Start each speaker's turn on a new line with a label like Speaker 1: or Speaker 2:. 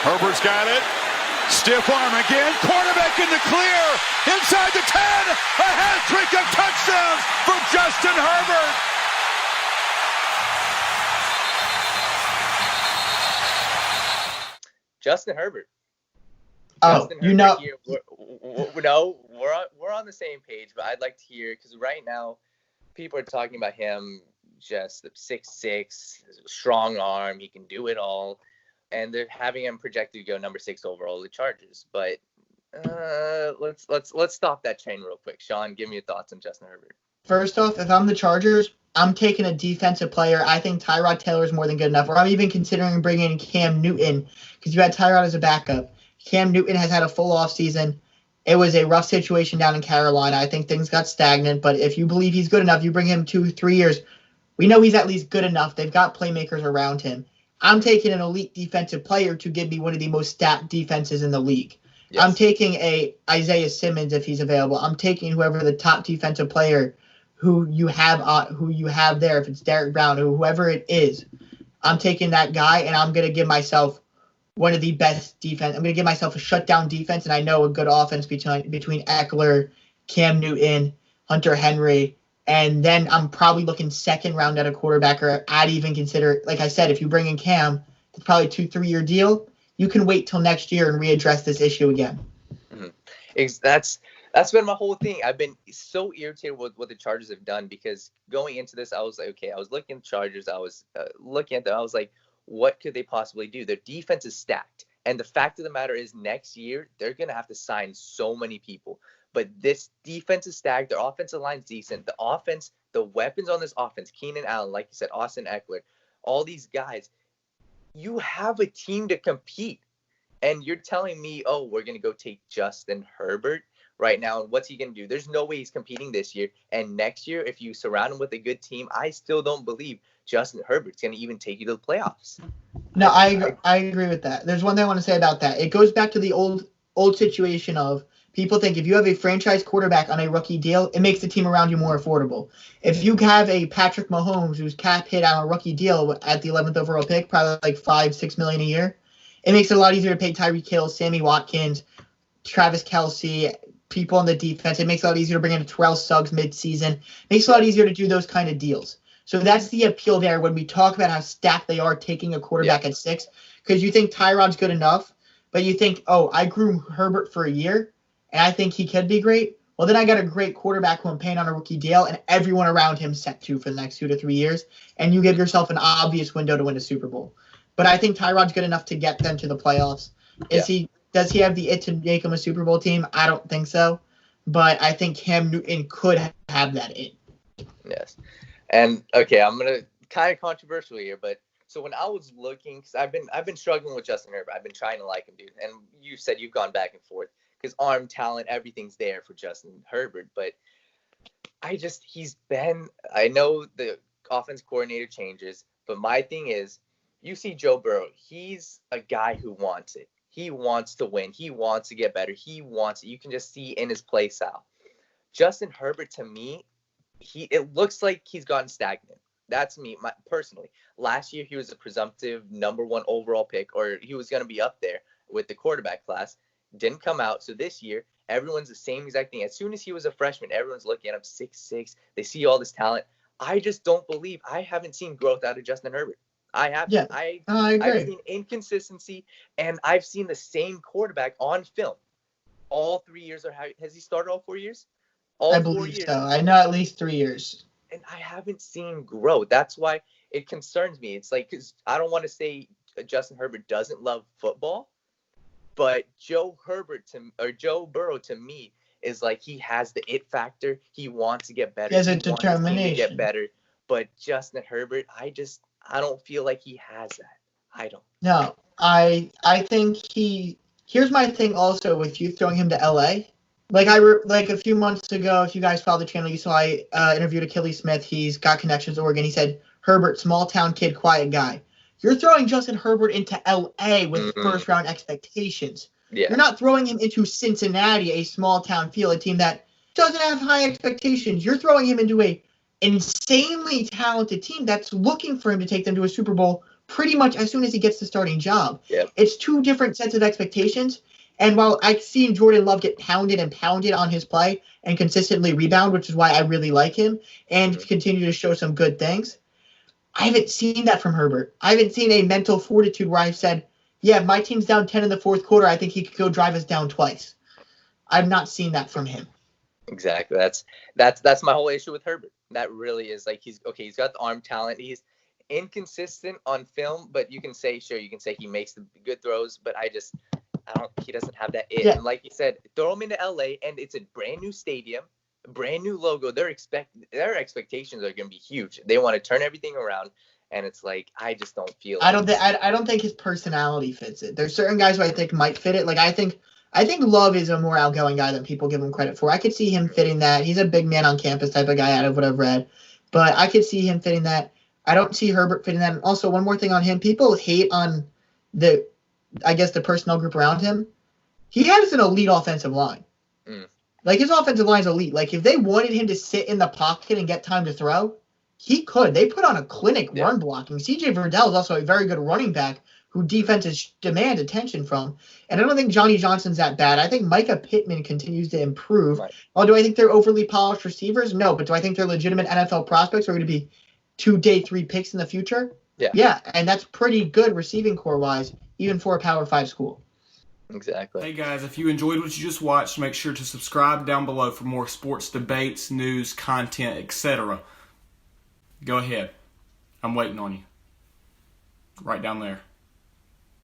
Speaker 1: Herbert's got it. Stiff arm again. Quarterback in the clear. Inside the 10. A hat-trick of touchdowns for Justin Herbert.
Speaker 2: Justin Herbert.
Speaker 3: Oh,
Speaker 2: Justin Herbert here. We're on the same page, but I'd like to hear, because right now people are talking about him just 6'6", strong arm, he can do it all, and they're having him projected to go number 6 overall the Chargers. But let's stop that train real quick. Shaun, give me your thoughts on Justin Herbert.
Speaker 3: First off, if I'm the Chargers, I'm taking a defensive player. I think Tyrod Taylor is more than good enough. Or I'm even considering bringing in Cam Newton, because you had Tyrod as a backup. Cam Newton has had a full offseason. It was a rough situation down in Carolina. I think things got stagnant, but if you believe he's good enough, you bring him 2-3 years. We know he's at least good enough. They've got playmakers around him. I'm taking an elite defensive player to give me one of the most stacked defenses in the league. Yes. I'm taking a Isaiah Simmons if he's available. I'm taking whoever the top defensive player who you have there, if it's Derek Brown or whoever it is. I'm taking that guy, and I'm going to give myself one of the best defense. I'm going to give myself a shutdown defense, and I know a good offense between Eckler, Cam Newton, Hunter Henry, and then I'm probably looking second round at a quarterback, or I'd even consider, like I said, if you bring in Cam, it's probably a 2-3 year deal. You can wait till next year and readdress this issue again.
Speaker 2: Mm-hmm. That's been my whole thing. I've been so irritated with what the Chargers have done, because going into this, I was like, okay, I was looking at the Chargers. I was looking at them. I was like, what could they possibly do? Their defense is stacked. And the fact of the matter is, next year, they're going to have to sign so many people. But this defense is stacked. Their offensive line's decent. The offense, the weapons on this offense, Keenan Allen, like you said, Austin Eckler, all these guys, you have a team to compete. And you're telling me, oh, we're going to go take Justin Herbert right now, and what's he going to do? There's no way he's competing this year. And next year, if you surround him with a good team, I still don't believe Justin Herbert's going to even take you to the playoffs.
Speaker 3: No, I agree with that. There's one thing I want to say about that. It goes back to the old situation of people think if you have a franchise quarterback on a rookie deal, it makes the team around you more affordable. If you have a Patrick Mahomes who's cap hit on a rookie deal at the 11th overall pick, probably like $5-6 million a year, it makes it a lot easier to pay Tyreek Hill, Sammy Watkins, Travis Kelce, people on the defense. It makes it a lot easier to bring in a Terrell Suggs mid-season. It makes it a lot easier to do those kind of deals. So that's the appeal there when we talk about how stacked they are taking a quarterback at 6, because you think Tyrod's good enough, but you think, oh, I grew Herbert for a year, and I think he could be great. Well, then I got a great quarterback who I'm paying on a rookie deal, and everyone around him set to for the next 2 to 3 years, and you give yourself an obvious window to win a Super Bowl. But I think Tyrod's good enough to get them to the playoffs. Does he have the it to make him a Super Bowl team? I don't think so. But I think Cam Newton could have that it.
Speaker 2: Yes. And, okay, I'm going to kind of controversial here, but so when I was looking, because I've been struggling with Justin Herbert. I've been trying to like him, dude. And you said you've gone back and forth because arm talent, everything's there for Justin Herbert. But I know the offense coordinator changes, but my thing is, you see Joe Burrow. He's a guy who wants it. He wants to win. He wants to get better. He wants it. You can just see in his play style. Justin Herbert, to me, it looks like he's gotten stagnant. That's me, personally. Last year, he was a presumptive number 1 overall pick, or he was going to be up there with the quarterback class. Didn't come out. So this year, everyone's the same exact thing. As soon as he was a freshman, everyone's looking at him 6'6". They see all this talent. I just don't believe. I haven't seen growth out of Justin Herbert. I have.
Speaker 3: Yeah,
Speaker 2: I
Speaker 3: agree.
Speaker 2: I've seen inconsistency, and I've seen the same quarterback on film all 3 years. Or has he started all 4 years?
Speaker 3: I believe so. I know at least 3 years.
Speaker 2: And I haven't seen growth. That's why it concerns me. It's like, because I don't want to say Justin Herbert doesn't love football, but Joe Burrow to me is like he has the it factor. He wants to get better.
Speaker 3: He has a determination
Speaker 2: to get better. But Justin Herbert, I don't feel like he has that. I don't.
Speaker 3: No, I think here's my thing also with you throwing him to LA. Like a few months ago, if you guys follow the channel, you saw I interviewed Achilles Smith. He's got connections to Oregon. He said, Herbert, small town kid, quiet guy. You're throwing Justin Herbert into LA with first round expectations. Yeah. You're not throwing him into Cincinnati, a small town field, a team that doesn't have high expectations. You're throwing him into a insanely talented team that's looking for him to take them to a Super Bowl pretty much as soon as he gets the starting job.
Speaker 2: Yep.
Speaker 3: It's two different sets of expectations. And while I've seen Jordan Love get pounded and pounded on his play and consistently rebound, which is why I really like him, and continue to show some good things, I haven't seen that from Herbert. I haven't seen a mental fortitude where I've said, yeah, my team's down 10 in the fourth quarter. I think he could go drive us down twice. I've not seen that from him.
Speaker 2: Exactly. That's my whole issue with Herbert. That really is like he's got the arm talent. He's inconsistent on film, but you can say he makes the good throws, but he doesn't have that it. Yeah. And like you said, throw him into LA and it's a brand new stadium, a brand new logo. Their expectations are going to be huge. They want to turn everything around. And it's like, I just don't feel it.
Speaker 3: I don't think his personality fits it. There's certain guys who I think might fit it. Like I think Love is a more outgoing guy than people give him credit for. I could see him fitting that. He's a big man on campus type of guy out of what I've read. But I could see him fitting that. I don't see Herbert fitting that. And also, one more thing on him. People hate on the personnel group around him. He has an elite offensive line. Like, his offensive line is elite. Like, if they wanted him to sit in the pocket and get time to throw, he could. They put on a clinic run blocking. C.J. Verdell is also a very good running back who defenses demand attention from. And I don't think Johnny Johnson's that bad. I think Micah Pittman continues to improve. Right. Oh, do I think they're overly polished receivers? No. But do I think they're legitimate NFL prospects who are going to be 2 day 3 picks in the future? Yeah. And that's pretty good receiving core-wise, even for a Power 5 school.
Speaker 2: Exactly.
Speaker 4: Hey, guys, if you enjoyed what you just watched, make sure to subscribe down below for more sports debates, news, content, etc. Go ahead. I'm waiting on you. Right down there.